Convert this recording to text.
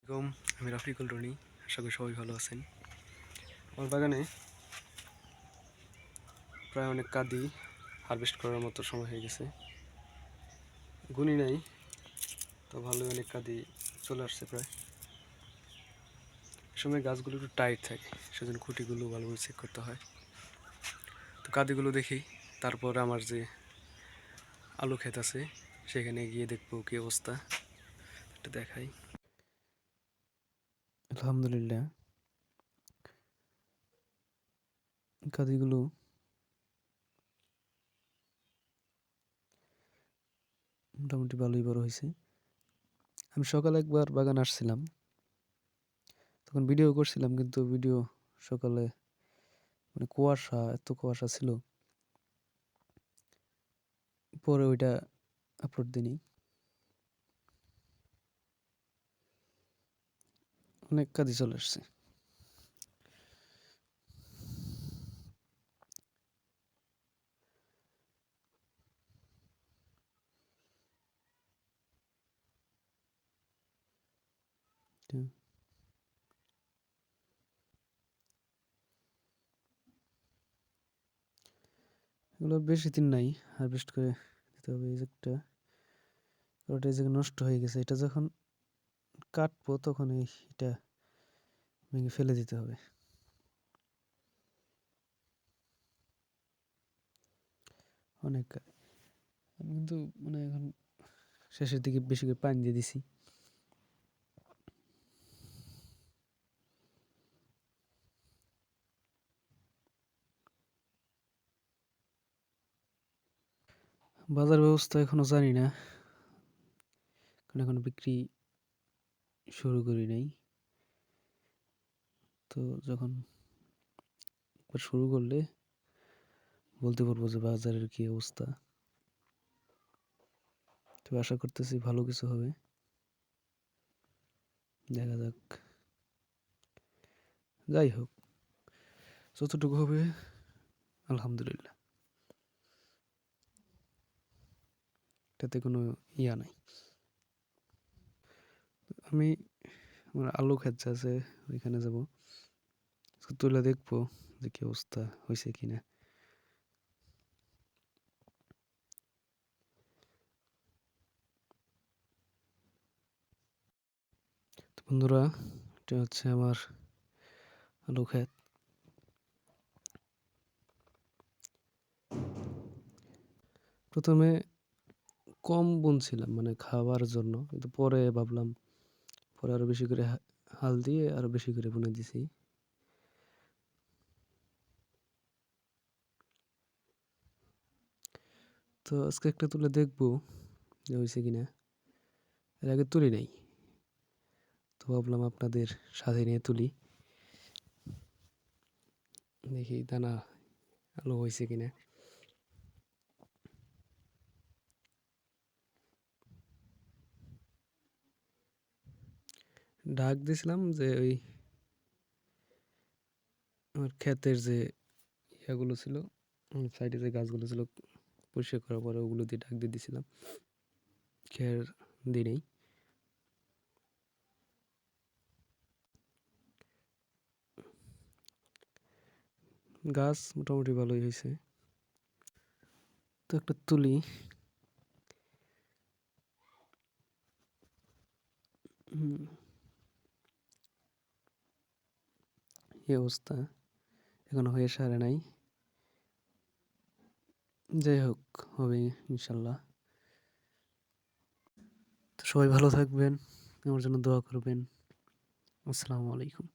আসসালামু আলাইকুম, আমি রাফিকুল রনি। আশা করি সবাই ভালো আছেন। আমার বাগানে প্রায় অনেক কাঁদি হারভেস্ট করার মতো সময় হয়ে গেছে। গুণী নাই, তো ভালোই অনেক কাঁদি চলে আসছে প্রায়। সময় গাছগুলো একটু টাইট থাকে, সেজন্য খুঁটিগুলো ভালোভাবে চেক করতে হয়। তো কাঁদিগুলো দেখি, তারপর আমার যে আলু ক্ষেত আছে সেখানে গিয়ে দেখবো কি অবস্থা, একটু দেখাই। আলহামদুলিল্লাহ, কাঁদিগুলো মোটামুটি ভালোই বড় হয়েছে। আমি সকালে একবার বাগান আসছিলাম, তখন ভিডিও করছিলাম, কিন্তু ভিডিও সকালে মানে কুয়াশা, এত কুয়াশা ছিল, পরে ওইটা আপলোড দিইনি। অনেক কাজে চলে আসছে। তো এগুলো বেশি দিন নাই, হারভেস্ট করে দিতে হবে। এই যে একটা, ওটা এই যে নষ্ট হয়ে গেছে, এটা যখন কাটবো তখন এটা ভেঙে ফেলে দিতে হবে। অনেক আমি কিন্তু মানে এখন শেষের দিকে বেশি করে পানি দিয়ে দিছি। বাজার ব্যবস্থা এখনো জানি না, কারণ এখনো বিক্রি শুরু করি নাই। তো যখন শুরু করলে বলতে পারবো যে বাজারের কি অবস্থা। তো আশা করতেছি ভালো কিছু হবে, দেখা যাক। যাই হোক, যতটুকু হবে আলহামদুলিল্লাহ, এটাতে কোনো ইয়া নাই। আমি আমার আলু ক্ষেত যে আছে ওইখানে যাব, তুলে দেখবো যে কি অবস্থা হয়েছে কিনা। তো বন্ধুরা, এটা হচ্ছে আমার আলু ক্ষেত। প্রথমে কম বুনছিলাম মানে খাওয়ার জন্য, কিন্তু পরে ভাবলাম, পরে আরো বেশি করে হাল দিয়ে আরো বেশি করে বুনে দিছি। তো আজকে একটা তুলে দেখবো যে হয়েছে কিনা, এর আগে তুলি নাই, তো ভাবলাম আপনাদের সাথে নিয়ে তুলি, দেখি দানা আলু হয়েছে কিনা। ঢাক দিছিলাম যে ওই আমার ক্ষেতের যে ইয়াগুলো ছিল, সাইডে যে গাছগুলো ছিল, পরিষ্কার করার পরে ওগুলো দিয়ে ঢাক দিয়ে দিছিলাম, খের দিই নেই। গাছ মোটামুটি ভালোই হয়েছে। তো একটা তুলি, এই অবস্থা, এখনো হয়ে সারে নাই। যাই হোক, হবে ইনশাল্লাহ। তো সবাই ভালো থাকবেন, আমার জন্য দোয়া করবেন। আসসালামু আলাইকুম।